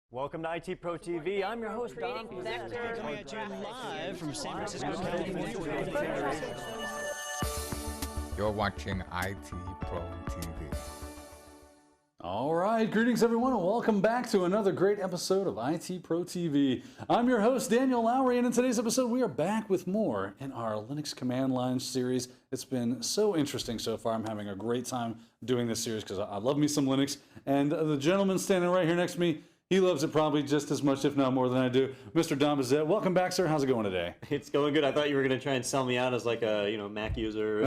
Welcome to IT Pro TV. I'm your host, Don. Coming at you live from San Francisco, California. You're watching IT Pro TV. All right, greetings everyone, and welcome back to another great episode of IT Pro TV. I'm your host, Daniel Lowry, and in today's episode, we are back with more in our Linux command line series. It's been so interesting so far. I'm having a great time doing this series because I love me some Linux, and the gentleman standing right here next to me, he loves it probably just as much, if not more than I do. Mr. Don Bazette, welcome back, sir. How's it going today? It's going good. I thought you were going to try and sell me out as like a Mac user.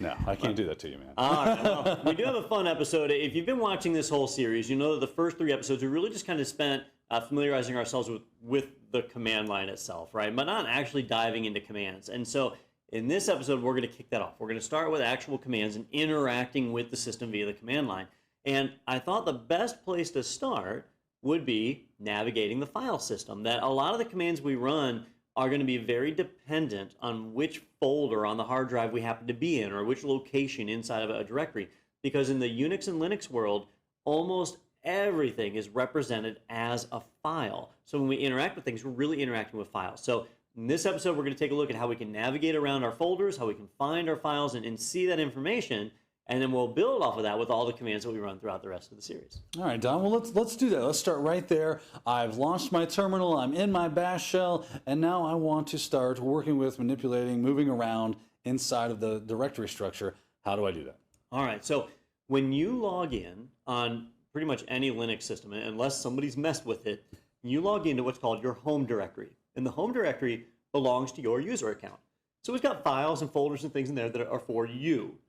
No, I can't do that to you, man. All right, well, we do have a fun episode. If you've been watching this whole series, you know that the first 3 episodes we really just kind of spent familiarizing ourselves with the command line itself, right? But not actually diving into commands. And so in this episode, we're going to kick that off. We're going to start with actual commands and interacting with the system via the command line. And I thought the best place to start would be navigating the file system. That a lot of the commands we run are going to be very dependent on which folder on the hard drive we happen to be in or which location inside of a directory. Because in the Unix and Linux world, almost everything is represented as a file. So when we interact with things, we're really interacting with files. So in this episode, we're going to take a look at how we can navigate around our folders, how we can find our files and see that information. And then we'll build off of that with all the commands that we run throughout the rest of the series. All right, Don, well, let's do that. Let's start right there. I've launched my terminal, I'm in my bash shell, and now I want to start working with, manipulating, moving around inside of the directory structure. How do I do that? All right, so when you log in on pretty much any Linux system, unless somebody's messed with it, you log into what's called your home directory. And the home directory belongs to your user account. So it's got files and folders and things in there that are for you.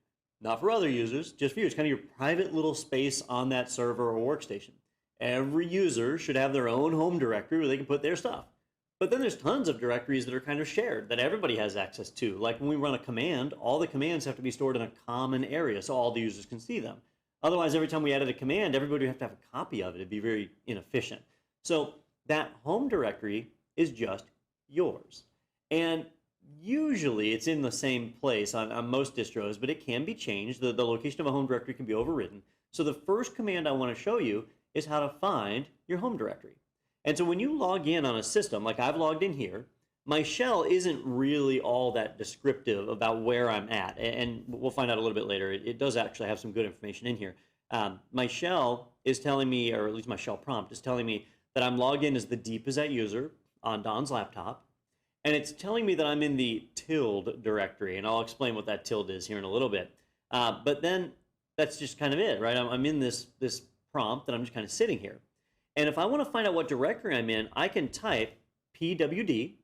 Not for other users, just for you. It's kind of your private little space on that server or workstation. Every user should have their own home directory where they can put their stuff. But then there's tons of directories that are kind of shared that everybody has access to. Like when we run a command, all the commands have to be stored in a common area so all the users can see them. Otherwise, every time we added a command, everybody would have to have a copy of it. It'd be very inefficient. So that home directory is just yours. And usually it's in the same place on most distros, but it can be changed. The location of a home directory can be overridden. So the first command I want to show you is how to find your home directory. And so when you log in on a system, like I've logged in here, my shell isn't really all that descriptive about where I'm at. And we'll find out a little bit later. It does actually have some good information in here. My shell is telling me, or at least my shell prompt is telling me that I'm logged in as the DPZ user on Don's laptop. And it's telling me that I'm in the tilde directory, and I'll explain what that tilde is here in a little bit. But then that's just kind of it, right? I'm in this prompt, and I'm just kind of sitting here. And if I want to find out what directory I'm in, I can type pwd,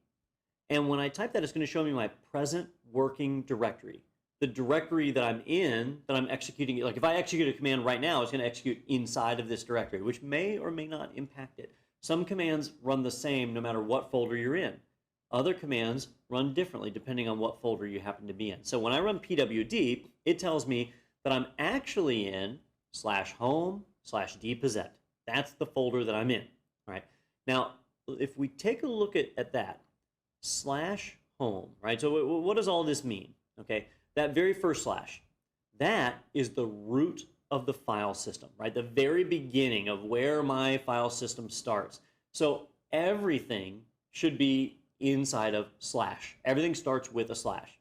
and when I type that, it's going to show me my present working directory. The directory that I'm in, that I'm executing, like if I execute a command right now, it's going to execute inside of this directory, which may or may not impact it. Some commands run the same no matter what folder you're in. Other commands run differently depending on what folder you happen to be in. So when I run pwd, it tells me that I'm actually in /home/dpz. That's the folder that I'm in. All right. Now, if we take a look at that, /home, right? So what does all this mean? Okay, that very first slash, that is the root of the file system, right? The very beginning of where my file system starts. So everything should be inside of /. Everything starts with a slash.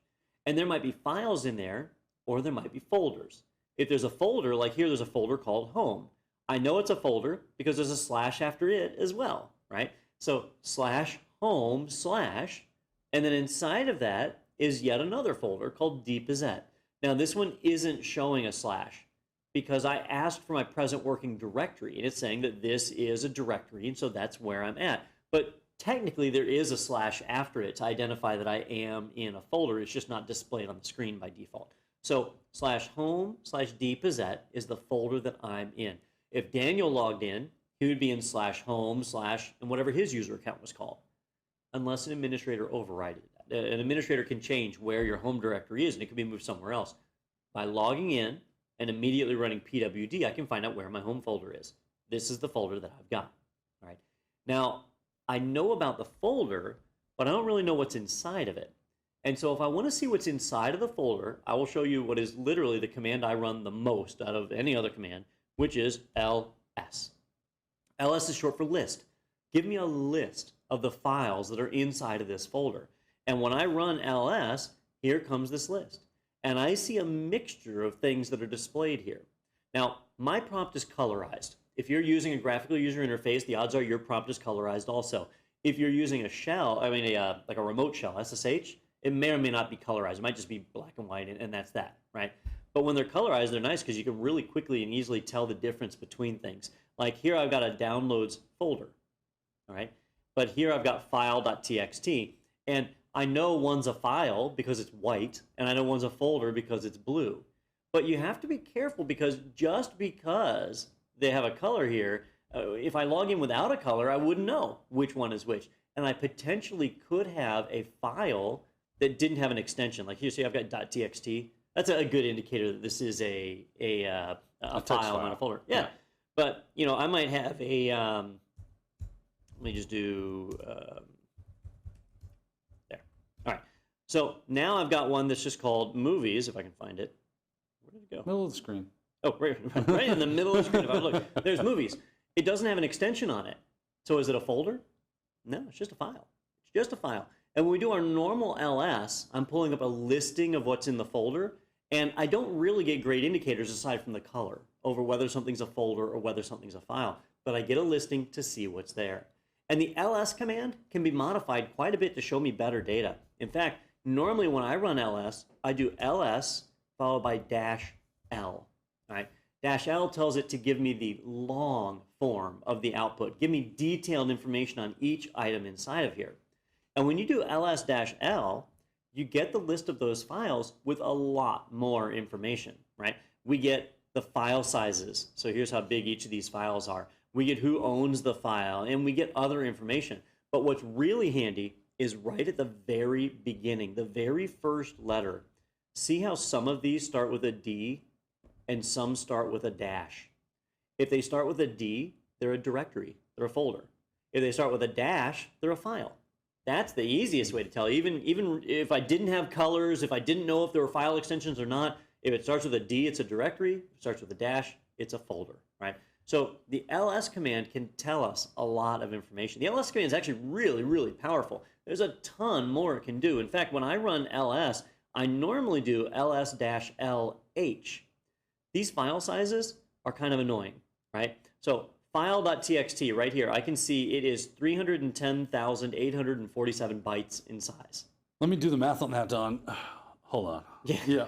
And there might be files in there, or there might be folders. If there's a folder, like here, there's a folder called home. I know it's a folder because there's a slash after it as well, right? So /home/, and then inside of that is yet another folder called dpz. Now this one isn't showing a slash because I asked for my present working directory, and it's saying that this is a directory, and so that's where I'm at. But technically, there is a slash after it to identify that I am in a folder. It's just not displayed on the screen by default. So /home/dpz is the folder that I'm in. If Daniel logged in, he would be in /home/ and whatever his user account was called, unless an administrator overrided that. An administrator can change where your home directory is, and it can be moved somewhere else. By logging in and immediately running pwd, I can find out where my home folder is. This is the folder that I've got. All right. Now, I know about the folder, but I don't really know what's inside of it. And so if I want to see what's inside of the folder, I will show you what is literally the command I run the most out of any other command, which is ls. ls is short for list. Give me a list of the files that are inside of this folder. And when I run ls, here comes this list. And I see a mixture of things that are displayed here. Now, my prompt is colorized. If you're using a graphical user interface, the odds are your prompt is colorized also. If you're using a shell, like a remote shell, SSH, it may or may not be colorized. It might just be black and white, and that's that, right? But when they're colorized, they're nice because you can really quickly and easily tell the difference between things. Like here, I've got a downloads folder, all right? But here I've got file.txt, and I know one's a file because it's white, and I know one's a folder because it's blue. But you have to be careful because just because they have a color here, if I log in without a color, I wouldn't know which one is which. And I potentially could have a file that didn't have an extension. Like here, see, I've got .txt. That's a good indicator that this is a file, not a folder. Yeah. But, you know, I might have a, let me just do, there. All right. So now I've got one that's just called movies, if I can find it. Where did it go? Middle of the screen. Oh, right in the middle of the screen. If I look, there's movies. It doesn't have an extension on it. So is it a folder? No, it's just a file. It's just a file. And when we do our normal ls, I'm pulling up a listing of what's in the folder, and I don't really get great indicators aside from the color over whether something's a folder or whether something's a file, but I get a listing to see what's there. And the ls command can be modified quite a bit to show me better data. In fact, normally when I run ls, I do ls followed by -l. All right? -l tells it to give me the long form of the output, give me detailed information on each item inside of here. And when you do ls-l, you get the list of those files with a lot more information, right? We get the file sizes. So here's how big each of these files are. We get who owns the file, and we get other information. But what's really handy is right at the very beginning, the very first letter. See how some of these start with a D and some start with a dash. If they start with a D, they're a directory, they're a folder. If they start with a dash, they're a file. That's the easiest way to tell. Even if I didn't have colors, if I didn't know if there were file extensions or not, if it starts with a D, it's a directory. If it starts with a dash, it's a folder, right? So the ls command can tell us a lot of information. The ls command is actually really, really powerful. There's a ton more it can do. In fact, when I run ls, I normally do ls-lh. These file sizes are kind of annoying, right? So file.txt right here, I can see it is 310,847 bytes in size. Let me do the math on that, Don. Hold on. Yeah.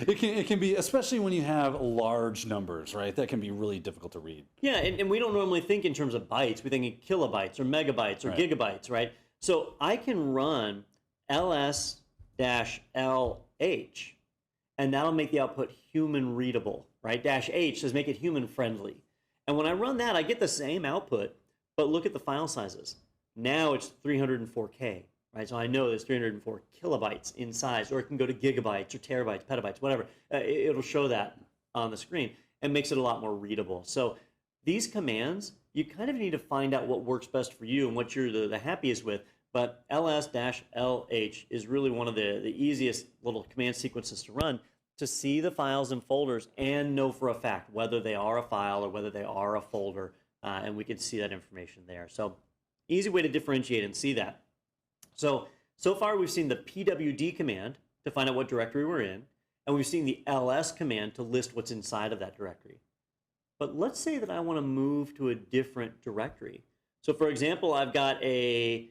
It can be, especially when you have large numbers, right? That can be really difficult to read. Yeah, and we don't normally think in terms of bytes. We think in kilobytes or megabytes or gigabytes, right? So I can run ls-lh, and that'll make the output human readable, right? -h says make it human friendly. And when I run that, I get the same output, but look at the file sizes. Now it's 304K, right? So I know there's 304 kilobytes in size, or it can go to gigabytes or terabytes, petabytes, whatever. It'll show that on the screen and makes it a lot more readable. So these commands, you kind of need to find out what works best for you and what you're the happiest with. But ls-lh is really one of the easiest little command sequences to run to see the files and folders and know for a fact whether they are a file or whether they are a folder, and we can see that information there. So easy way to differentiate and see that. So far we've seen the pwd command to find out what directory we're in, and we've seen the ls command to list what's inside of that directory. But let's say that I want to move to a different directory. So for example, I've got a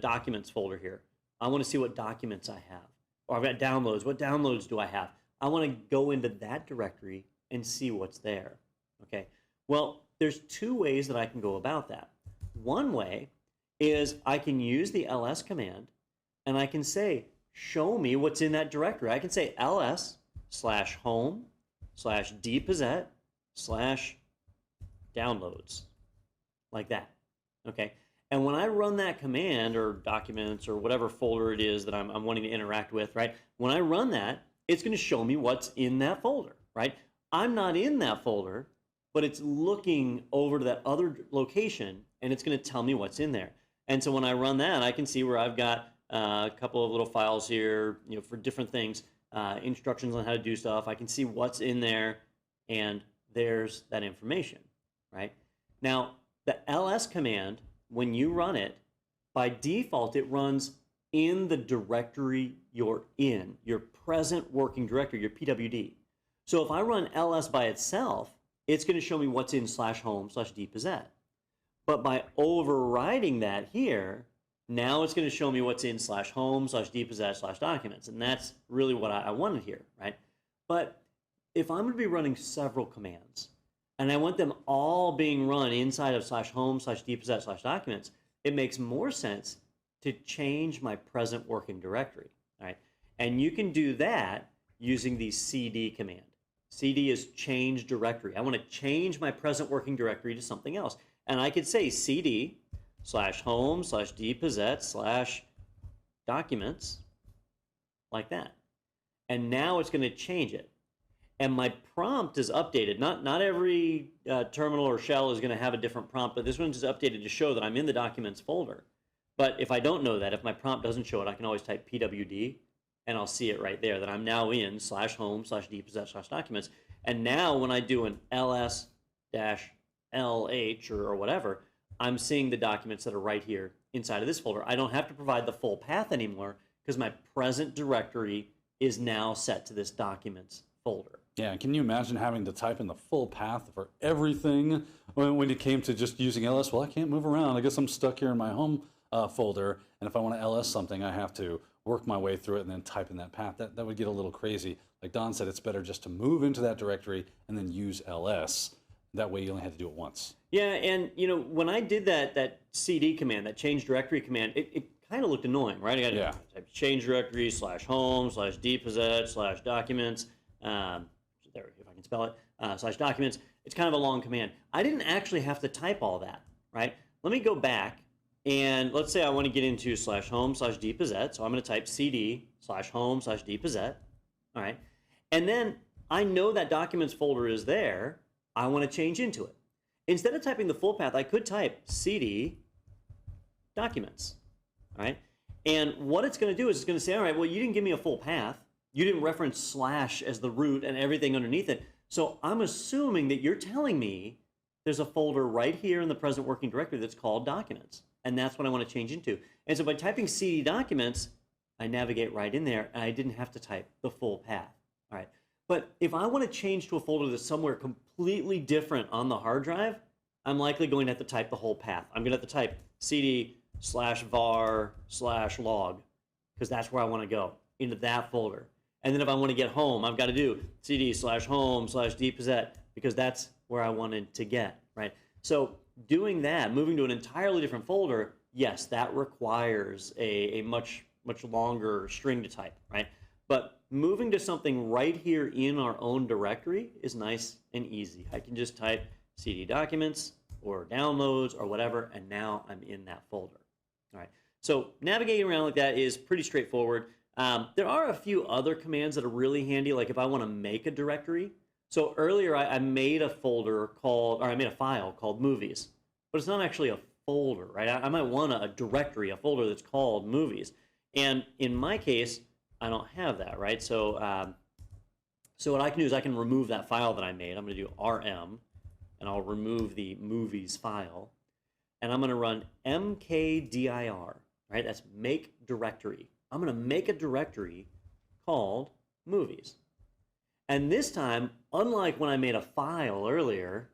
documents folder here. I want to see what documents I have. Or I've got downloads. What downloads do I have? I want to go into that directory and see what's there. Okay. Well, there's two ways that I can go about that. One way is I can use the ls command and I can say, show me what's in that directory. I can say ls/home/dpossess/downloads, like that. Okay. And when I run that command, or documents, or whatever folder it is that I'm wanting to interact with, right? When I run that, it's going to show me what's in that folder, right? I'm not in that folder, but it's looking over to that other location, and it's going to tell me what's in there. And so when I run that, I can see where I've got a couple of little files here, for different things, instructions on how to do stuff. I can see what's in there, and there's that information, right? Now, the ls command, when you run it, by default, it runs in the directory you're in, your present working directory, your PWD. So if I run ls by itself, it's going to show me what's in /home/dpossess. But by overriding that here, now it's going to show me what's in /home/dpossess/documents. And that's really what I wanted here, right? But if I'm going to be running several commands, and I want them all being run inside of /home/dpossess/documents, it makes more sense to change my present working directory, right? And you can do that using the cd command. CD is change directory. I want to change my present working directory to something else. And I could say cd /home/dpossess/documents like that. And now it's going to change it. And my prompt is updated. Not every terminal or shell is going to have a different prompt, but this one's just updated to show that I'm in the documents folder. But if I don't know that, if my prompt doesn't show it, I can always type pwd, and I'll see it right there that I'm now in /home/dpossess/documents. And now when I do an ls-lh or whatever, I'm seeing the documents that are right here inside of this folder. I don't have to provide the full path anymore because my present directory is now set to this documents folder. Yeah, can you imagine having to type in the full path for everything when it came to just using ls? Well, I can't move around. I guess I'm stuck here in my home folder, and if I want to ls something, I have to work my way through it and then type in that path. That would get a little crazy. Like Don said, it's better just to move into that directory and then use ls. That way you only have to do it once. Yeah, and you know, when I did that cd command, that change directory command, it kind of looked annoying, right? I got to type change directory /home/dpossess/documents. There, if I can spell it, /documents. It's kind of a long command. I didn't actually have to type all that, right? Let me go back, and let's say I want to get into /home/dpossess. So I'm going to type cd /home/dpossess. All right, and then I know that documents folder is there. I want to change into it. Instead of typing the full path, I could type cd documents. All right, and what it's going to do is it's going to say, all right, well, you didn't give me a full path. You didn't reference / as the root and everything underneath it. So I'm assuming that you're telling me there's a folder right here in the present working directory that's called documents. And that's what I want to change into. And so by typing cd documents, I navigate right in there, and I didn't have to type the full path. All right. But if I want to change to a folder that's somewhere completely different on the hard drive, I'm likely going to have to type the whole path. I'm going to have to type cd /var/log, because that's where I want to go, into that folder. And then if I want to get home, I've got to do cd /home/dpossess, because that's where I wanted to get, right? So doing that, moving to an entirely different folder, yes, that requires a much longer string to type, right? But moving to something right here in our own directory is nice and easy. I can just type cd documents or downloads or whatever, and now I'm in that folder. All right. So navigating around like that is pretty straightforward. There are a few other commands that are really handy, like if I want to make a directory. So earlier I made a folder called, or I made a file called movies, but it's not actually a folder, right? I might want a directory, a folder that's called movies. And in my case, I don't have that, right? So, so what I can do is I can remove that file that I made. I'm going to do rm, and I'll remove the movies file. And I'm going to run mkdir, right? That's make directory. I'm going to make a directory called movies. And this time, unlike when I made a file earlier,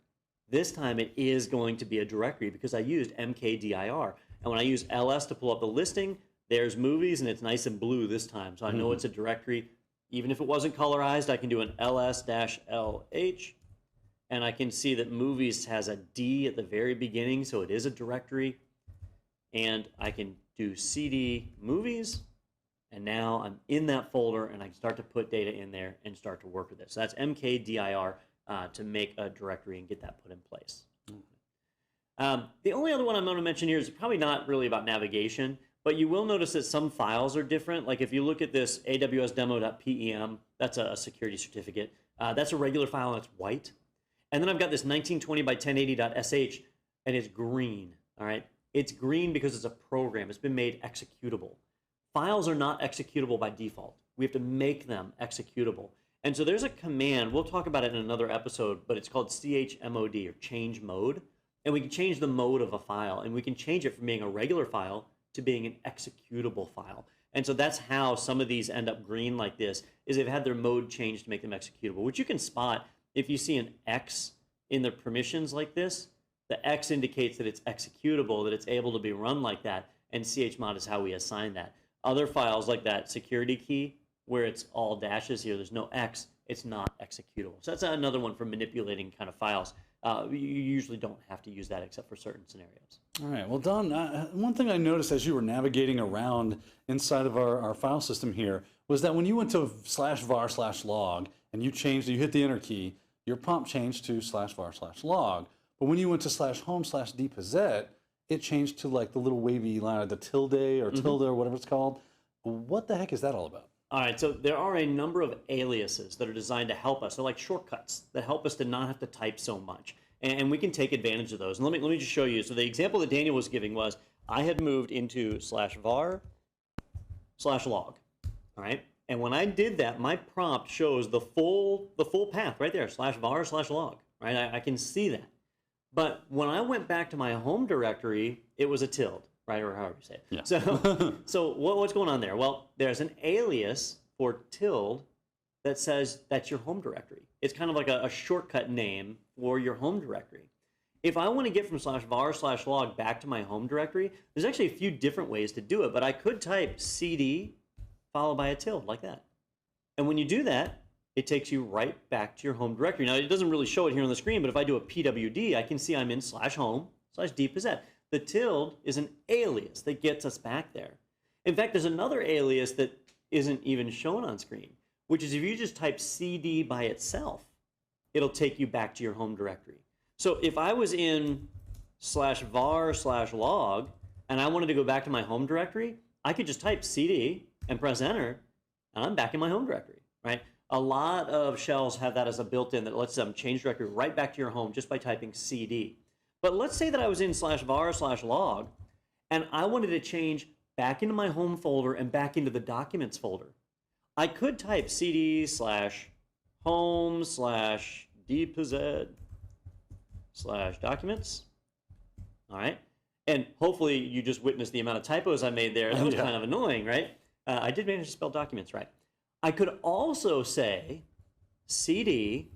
this time it is going to be a directory because I used mkdir. And when I use ls to pull up the listing, there's movies, and it's nice and blue this time. So I know it's a directory. Even if it wasn't colorized, I can do an ls-lh, and I can see that movies has a D at the very beginning, so it is a directory. And I can do cd movies, and now I'm in that folder, and I can start to put data in there and start to work with it. So that's mkdir to make a directory and get that put in place. The only other one I'm going to mention here is probably not really about navigation, but you will notice that some files are different. Like if you look at this awsdemo.pem, that's a security certificate. That's a regular file, and it's white. And then I've got this 1920 by 1080.sh, and it's green, all right? It's green because it's a program. It's been made executable. Files are not executable by default. We have to make them executable. And so there's a command, we'll talk about it in another episode, but it's called chmod, or change mode. And we can change the mode of a file, and we can change it from being a regular file to being an executable file. And so that's how some of these end up green like this, is they've had their mode changed to make them executable, which you can spot if you see an X in the permissions like this. The X indicates that it's executable, that it's able to be run like that, and chmod is how we assign that. Other files like that security key, where it's all dashes here, there's no X, it's not executable. So that's another one for manipulating kind of files. You usually don't have to use that except for certain scenarios. All right. Well, Don, one thing I noticed as you were navigating around inside of our file system here was that when you went to /var/log and you hit the enter key, your prompt changed to /var/log. But when you went to /home/dpossess, it changed to like the little wavy line, the tilde or tilde or whatever it's called. What the heck is that all about? All right, so there are a number of aliases that are designed to help us. They're like shortcuts that help us to not have to type so much. And we can take advantage of those. And let me just show you. So the example that Daniel was giving was, I had moved into /var/log, all right? And when I did that, my prompt shows the full path right there, /var/log, right? I can see that. But when I went back to my home directory, it was a tilde, right? Or however you say it. Yeah. So what's going on there? Well, there's an alias for tilde that says that's your home directory. It's kind of like a shortcut name for your home directory. If I want to get from /var/log back to my home directory, there's actually a few different ways to do it, but I could type cd followed by a tilde like that. And when you do that, it takes you right back to your home directory. Now, it doesn't really show it here on the screen, but if I do a pwd, I can see I'm in /home/dpossess. The tilde is an alias that gets us back there. In fact, there's another alias that isn't even shown on screen, which is if you just type cd by itself, it'll take you back to your home directory. So if I was in /var/log and I wanted to go back to my home directory, I could just type cd and press enter, and I'm back in my home directory, right? A lot of shells have that as a built-in that lets them change directory right back to your home just by typing cd. But let's say that I was in /var/log and I wanted to change back into my home folder and back into the documents folder. I could type cd/home/dpossess/documents. All right. And hopefully you just witnessed the amount of typos I made there. That was kind of annoying, right? I did manage to spell documents right. I could also say cd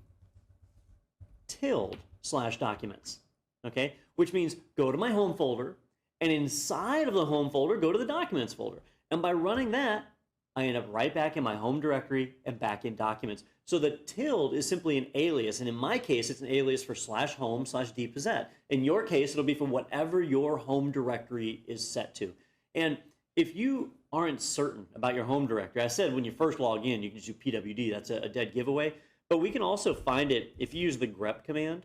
tilde/documents, okay? Which means go to my home folder, and inside of the home folder, go to the documents folder. And by running that, I end up right back in my home directory and back in documents. So the tilde is simply an alias, and in my case, it's an alias for /home/dpossess. In your case, it'll be for whatever your home directory is set to. And if you aren't certain about your home directory, I said when you first log in, you can just do pwd. That's a dead giveaway. But we can also find it if you use the grep command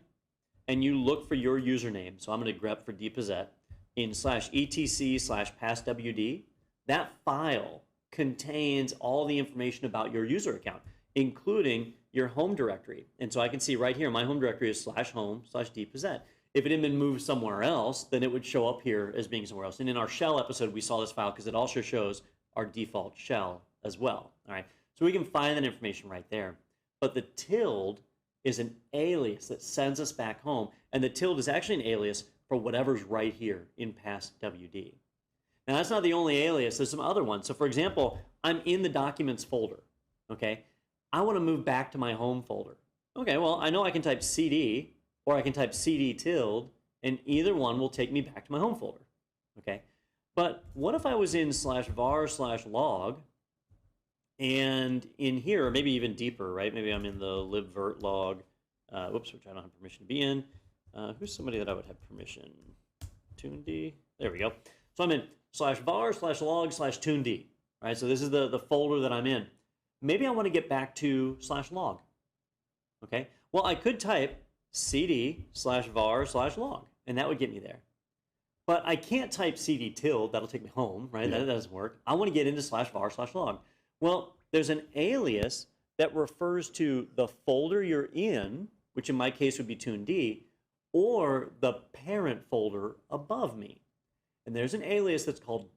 and you look for your username. So I'm going to grep for dpossess in /etc/passwd. That file contains all the information about your user account, including your home directory. And so I can see right here, my home directory is /home/dpossess. If it had been moved somewhere else, then it would show up here as being somewhere else. And in our shell episode, we saw this file because it also shows our default shell as well. All right, so we can find that information right there. But the tilde is an alias that sends us back home. And the tilde is actually an alias for whatever's right here in passwd. Now, that's not the only alias. There's some other ones. So, for example, I'm in the documents folder, okay? I want to move back to my home folder. Okay, well, I know I can type cd, or I can type cd tilde, and either one will take me back to my home folder, okay? But what if I was in /var/log, and in here, or maybe even deeper, right? Maybe I'm in the libvirt log, which I don't have permission to be in. Who's somebody that I would have permission? Tuned. There we go. So I'm in /var/log/tuned, right? So this is the folder that I'm in. Maybe I want to get back to /log, okay? Well, I could type cd/var/log, and that would get me there. But I can't type cd tilde, that'll take me home, right? Yeah. That doesn't work. I want to get into /var/log. Well, there's an alias that refers to the folder you're in, which in my case would be tuned, or the parent folder above me. And there's an alias that's called ..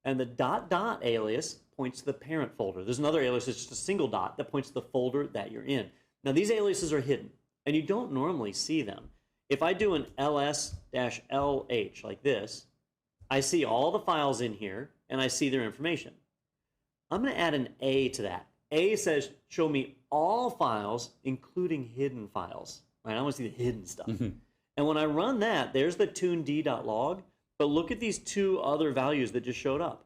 And the dot dot alias points to the parent folder. There's another alias that's just a single dot that points to the folder that you're in. Now these aliases are hidden, and you don't normally see them. If I do an ls-lh like this, I see all the files in here, and I see their information. I'm going to add an A to that. A says, show me all files, including hidden files. Right? I want to see the hidden stuff. And when I run that, there's the tuned.log, but look at these two other values that just showed up,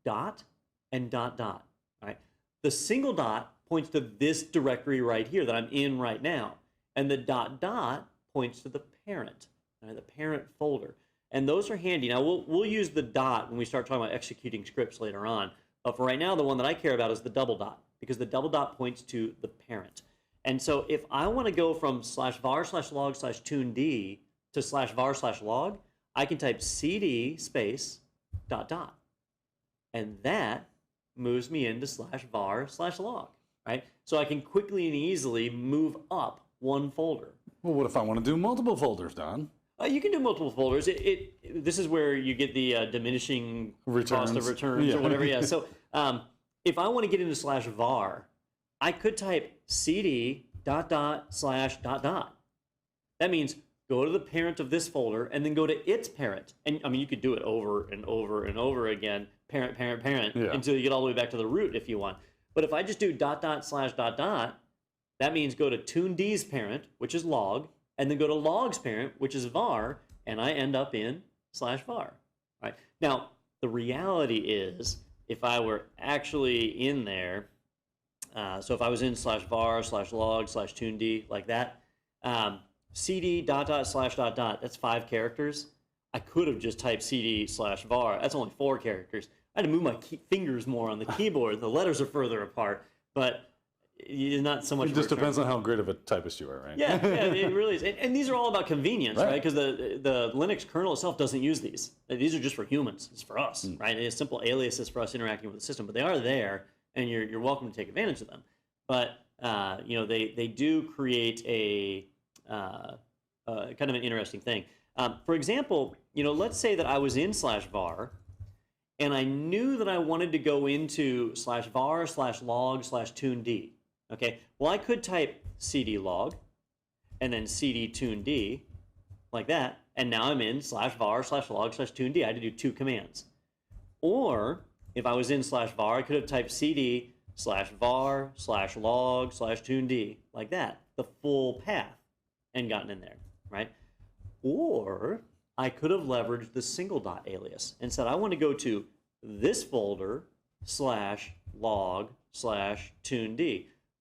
dot and dot dot. Right? The single dot points to this directory right here that I'm in right now, and the dot dot points to the parent, right? The parent folder. And those are handy. Now, we'll use the dot when we start talking about executing scripts later on. But for right now, the one that I care about is the double dot, because the double dot points to the parent. And so if I want to go from /var/log/tuned to /var/log, I can type cd space dot dot. And that moves me into /var/log, right? So I can quickly and easily move up one folder. Well, what if I want to do multiple folders, Don? You can do multiple folders. This is where you get the diminishing cost of returns or whatever. Yeah. So if I want to get into /var, I could type cd dot dot slash dot dot. That means go to the parent of this folder and then go to its parent. And I mean, you could do it over and over and over again, parent, parent, parent, until you get all the way back to the root if you want. But if I just do dot dot slash dot dot, that means go to tuned's parent, which is log, and then go to log's parent, which is var, and I end up in /var. Right? Now, the reality is, if I were actually in there, so if I was in /var/log/tuned like that, cd dot dot slash dot dot, that's 5 characters. I could have just typed cd/var. That's only 4 characters. I had to move my fingers more on the keyboard. The letters are further apart, but not so much. It just depends on how great of a typist you are, right? Yeah, it really is. And these are all about convenience, right? Because the Linux kernel itself doesn't use these. These are just for humans. It's for us, right? It's simple aliases for us interacting with the system, but they are there, and you're welcome to take advantage of them. But they do create a kind of an interesting thing. For example, let's say that I was in /var, and I knew that I wanted to go into /var/log/tuned. Okay, well, I could type cd log and then cd tuned like that, and now I'm in /var/log/tuned. I had to do 2 commands. Or if I was in /var, I could have typed cd /var/log/tuned like that, the full path, and gotten in there, right? Or I could have leveraged the single dot alias and said I want to go to this folder /log/tuned.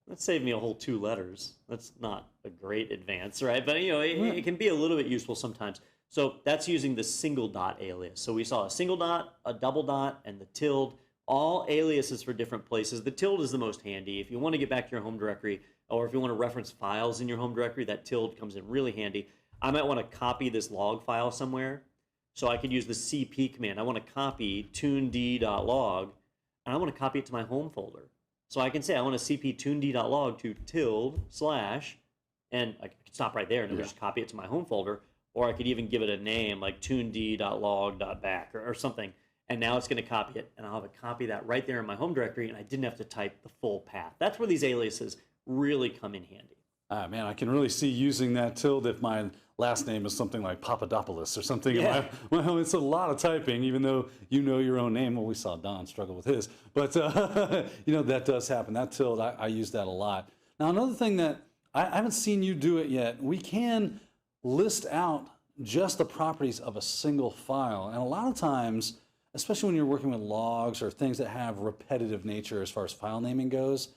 That saved me a whole 2 letters. That's not a great advance, right? But it can be a little bit useful sometimes. So that's using the single dot alias. So we saw a single dot, a double dot, and the tilde, all aliases for different places. The tilde is the most handy. If you want to get back to your home directory, or if you want to reference files in your home directory, that tilde comes in really handy. I might want to copy this log file somewhere, so I could use the cp command. I want to copy tuned.log, and I want to copy it to my home folder. So I can say I want to cp tuned.log to /, and I could stop right there and just copy it to my home folder, or I could even give it a name like tuned.log.back or something, and now it's going to copy it, and I'll have a copy of that right there in my home directory, and I didn't have to type the full path. That's where these aliases really come in handy. Man, I can really see using that tilde if my last name is something like Papadopoulos or something. Yeah. Well, it's a lot of typing, even though you know your own name. Well, we saw Don struggle with his. But, that does happen. That tilde, I use that a lot. Now, another thing that I haven't seen you do it yet, we can list out just the properties of a single file. And a lot of times, especially when you're working with logs or things that have repetitive nature as far as file naming goes,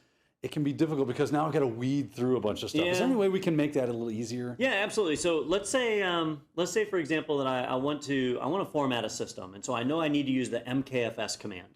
it can be difficult because now I've got to weed through a bunch of stuff. Is there any way we can make that a little easier? Yeah, absolutely. So let's say for example that I want to format a system, and so I know I need to use the mkfs command.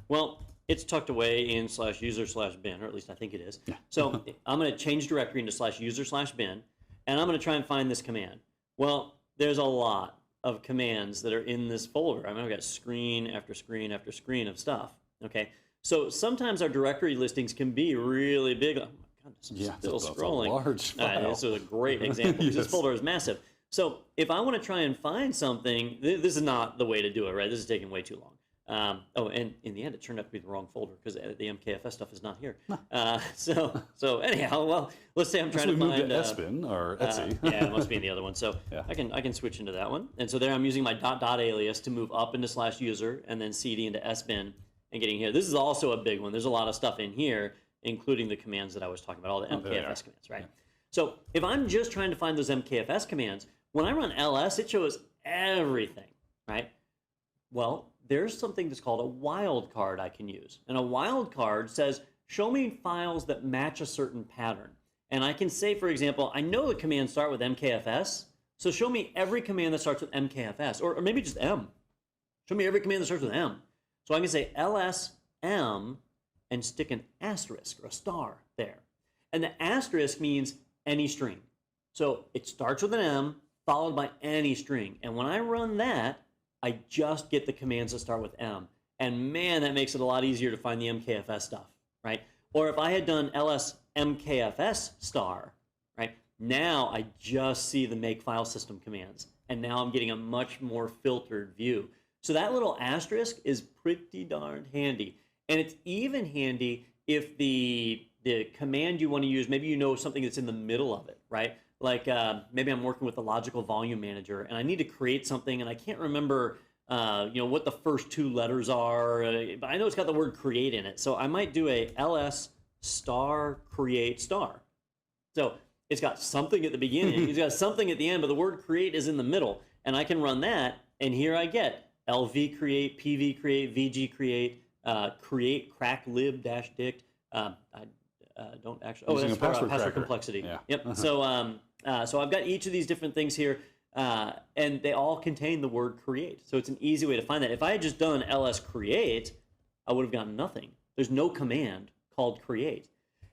Well, it's tucked away in /user/bin, or at least I think it is. Yeah. So I'm going to change directory into /user/bin, and I'm going to try and find this command. Well, there's a lot of commands that are in this folder. I mean, I've got screen after screen after screen of stuff. Okay. So sometimes our directory listings can be really big. Oh my goodness, I'm still scrolling. A large file. This is a great example. Yes. This folder is massive. So if I want to try and find something, this is not the way to do it, right? This is taking way too long. Oh, and in the end, it turned out to be the wrong folder because the MKFS stuff is not here. So anyhow, well, let's say I'm trying to find Espin or Etsy. yeah, it must be in the other one. So Yeah. I can switch into that one. And so there I'm using my dot alias to move up into /user and then cd into sbin and getting here. This is also a big one. There's a lot of stuff in here, including the commands that I was talking about, all the MKFS commands, right? So if I'm just trying to find those MKFS commands, when I run ls, it shows everything, right? Well, there's something that's called a wildcard I can use. And a wildcard says, show me files that match a certain pattern. And I can say, for example, I know the commands start with MKFS, so show me every command that starts with MKFS, or maybe just M. Show me every command that starts with M. So I can say LSM and stick an asterisk or a star there. And the asterisk means any string. So it starts with an M followed by any string. And when I run that, I just get the commands that start with M. And man, that makes it a lot easier to find the MKFS stuff, right? Or if I had done ls mkfs star, right? Now I just see the make file system commands. And now I'm getting a much more filtered view. So that little asterisk is pretty darn handy. And it's even handy if the command you want to use, maybe you know something that's in the middle of it, right? Like maybe I'm working with the logical volume manager and I need to create something and I can't remember what the first two letters are, but I know it's got the word create in it. So I might do a ls star create star. So it's got something at the beginning, it's got something at the end, but the word create is in the middle. And I can run that, and here I get lv create, pv create, vg create, create crack lib dash dict. I don't actually. Oh, that's for password complexity. Yeah. Yep. So so I've got each of these different things here, and they all contain the word create. So it's an easy way to find that. If I had just done ls create, I would have gotten nothing. There's no command called create.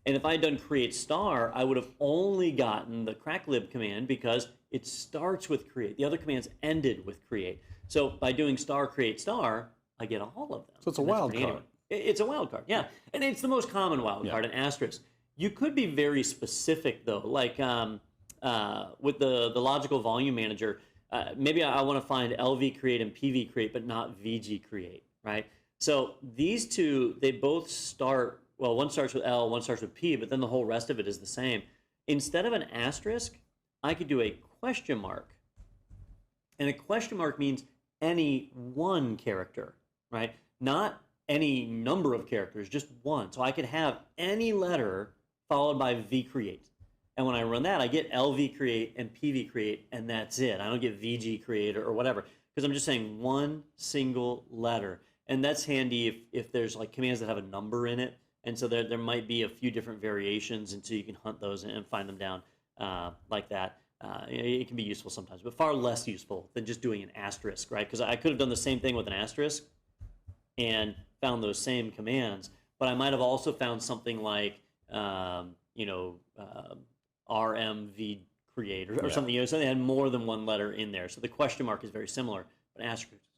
And if I had done create star, I would have only gotten the cracklib command because it starts with create. The other commands ended with create. So by doing star create star, I get all of them. So it's a wildcard. It's a wildcard, yeah. And it's the most common wildcard, an asterisk. You could be very specific, though, like with the logical volume manager, maybe I want to find LV create and PV create, but not VG create, right? So these two, they both start, well, one starts with L, one starts with P, but then the whole rest of it is the same. Instead of an asterisk, I could do a question mark. And a question mark means any one character, right? Not any number of characters, just one. So I could have any letter followed by V create. And when I run that, I get LV create and PV create, and that's it. I don't get VG create or whatever, because I'm just saying one single letter. And that's handy if there's like commands that have a number in it. And so there might be a few different variations, and so you can hunt those and find them down like that. It can be useful sometimes, but far less useful than just doing an asterisk, right? Because I could have done the same thing with an asterisk and found those same commands, but I might have also found something like, RMV create or something, something that had more than one letter in there. So the question mark is very similar, but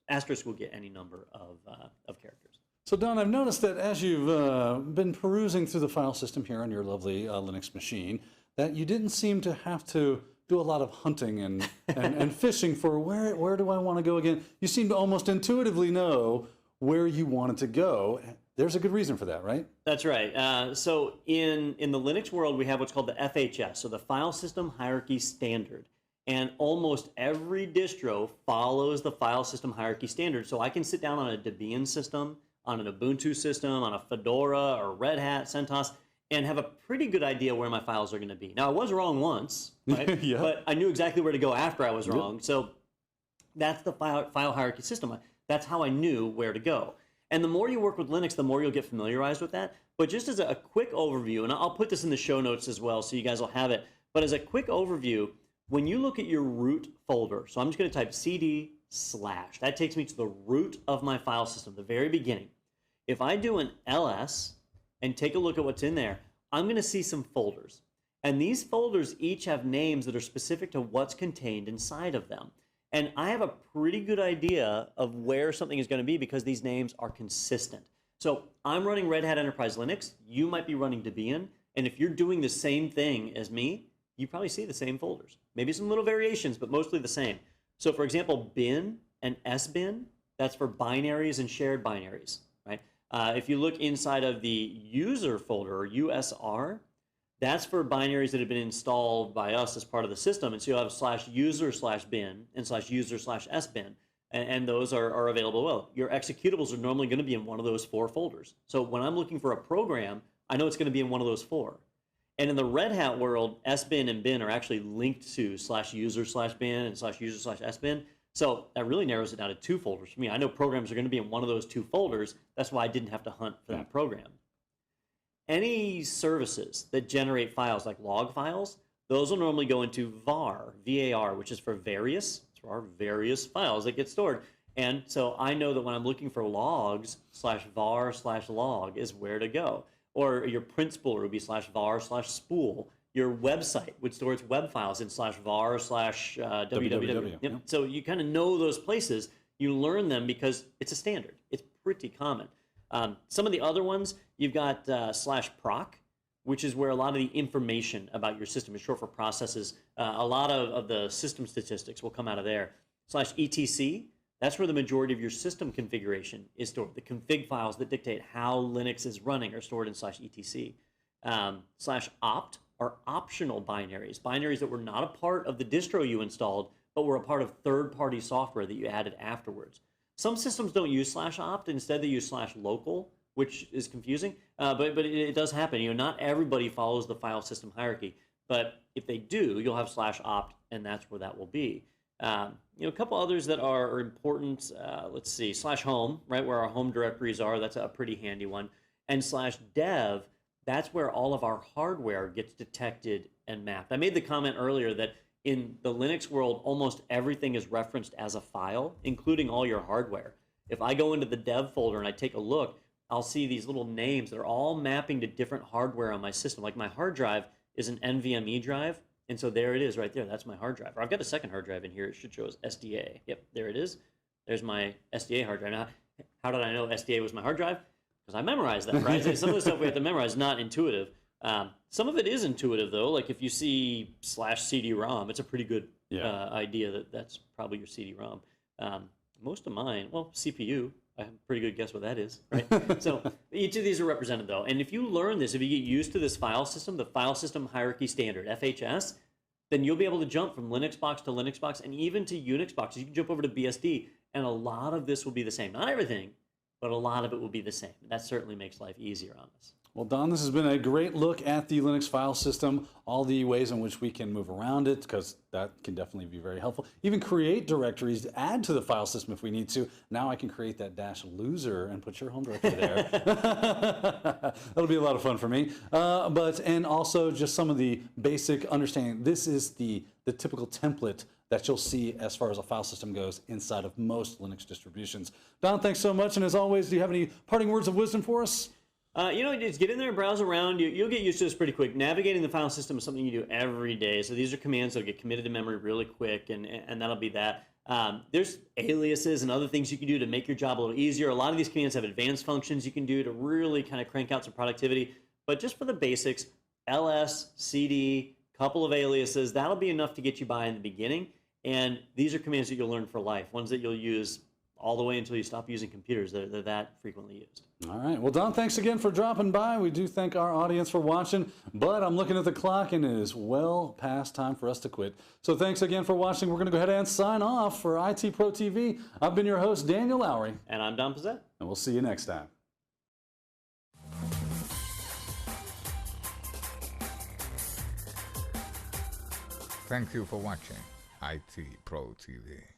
asterisk will get any number of characters. So Don, I've noticed that as you've been perusing through the file system here on your lovely Linux machine, that you didn't seem to have to do a lot of hunting and fishing for where do I want to go again. You seem to almost intuitively know where you wanted to go. There's a good reason for that, right? That's right. So in the Linux world, we have what's called the FHS, so the File System Hierarchy Standard. And almost every distro follows the File System Hierarchy Standard. So I can sit down on a Debian system, on an Ubuntu system, on a Fedora or Red Hat, CentOS, and have a pretty good idea where my files are going to be. Now, I was wrong once, right? Yeah. But I knew exactly where to go after I was wrong. So that's the file hierarchy system. That's how I knew where to go. And the more you work with Linux, the more you'll get familiarized with that. But just as a quick overview, and I'll put this in the show notes as well so you guys will have it, but as a quick overview, when you look at your root folder, so I'm just going to type cd/, that takes me to the root of my file system, the very beginning. If I do an ls and take a look at what's in there, I'm going to see some folders. And these folders each have names that are specific to what's contained inside of them. And I have a pretty good idea of where something is going to be because these names are consistent. So I'm running Red Hat Enterprise Linux. You might be running Debian. And if you're doing the same thing as me, you probably see the same folders. Maybe some little variations, but mostly the same. So for example, bin and sbin that's for binaries and shared binaries, right? If you look inside of the user folder, or USR, that's for binaries that have been installed by us as part of the system. And so you'll have /user/bin and /user/sbin. And those are available well. Your executables are normally going to be in one of those 4 folders. So when I'm looking for a program, I know it's going to be in one of those 4. And in the Red Hat world, sbin and bin are actually linked to /user/bin and /user/sbin. So that really narrows it down to 2 folders for me. I know programs are going to be in one of those 2 folders. That's why I didn't have to hunt for that program. Any services that generate files like log files, those will normally go into var, V-A-R, which is for various. It's for our various files that get stored. And so I know that when I'm looking for logs, /var/log is where to go. Or your print spooler would be /var/spool. Your website would store its web files in /var/www. Yep. So you kind of know those places. You learn them because it's a standard. It's pretty common. Some of the other ones, you've got /proc, which is where a lot of the information about your system is short for processes. A lot of the system statistics will come out of there. /etc, that's where the majority of your system configuration is stored. The config files that dictate how Linux is running are stored in /etc. /opt are optional binaries, binaries that were not a part of the distro you installed, but were a part of third-party software that you added afterwards. Some systems don't use /opt. Instead, they use /local, which is confusing, but it does happen. You know, not everybody follows the file system hierarchy, but if they do, you'll have /opt, and that's where that will be. You know, a couple others that are important. Let's see, /home, right, where our home directories are. That's a pretty handy one. And /dev, that's where all of our hardware gets detected and mapped. I made the comment earlier that in the Linux world, almost everything is referenced as a file, including all your hardware. If I go into the dev folder and I take a look, I'll see these little names that are all mapping to different hardware on my system. Like my hard drive is an NVMe drive, and so there it is right there. That's my hard drive. Or I've got a second hard drive in here. It should show as SDA. Yep, there it is. There's my SDA hard drive. Now, how did I know SDA was my hard drive? Because I memorized that, right? Some of the stuff we have to memorize is not intuitive. Some of it is intuitive, though. Like if you see /CD-ROM, it's a pretty good idea that that's probably your CD-ROM. Most of mine, well, CPU, I have a pretty good guess what that is, right? So each of these are represented, though. And if you learn this, if you get used to this file system, the File System Hierarchy Standard, FHS, then you'll be able to jump from Linux box to Linux box and even to Unix boxes. You can jump over to BSD, and a lot of this will be the same. Not everything, but a lot of it will be the same. That certainly makes life easier on us. Well, Don, this has been a great look at the Linux file system, all the ways in which we can move around it, because that can definitely be very helpful. Even create directories to add to the file system if we need to. Now I can create that -loser and put your home directory there. That'll be a lot of fun for me. And also just some of the basic understanding. This is the typical template that you'll see as far as a file system goes inside of most Linux distributions. Don, thanks so much. And as always, do you have any parting words of wisdom for us? You know, just get in there and browse around. You'll get used to this pretty quick. Navigating the file system is something you do every day. So these are commands that get committed to memory really quick, and that'll be that. There's aliases and other things you can do to make your job a little easier. A lot of these commands have advanced functions you can do to really kind of crank out some productivity. But just for the basics, ls, cd, couple of aliases, that'll be enough to get you by in the beginning. And these are commands that you'll learn for life, ones that you'll use all the way until you stop using computers. They're that frequently used. All right. Well, Don, thanks again for dropping by. We do thank our audience for watching, but I'm looking at the clock and it is well past time for us to quit. So thanks again for watching. We're going to go ahead and sign off for IT Pro TV. I've been your host, Daniel Lowry. And I'm Don Pizzette. And we'll see you next time. Thank you for watching IT Pro TV.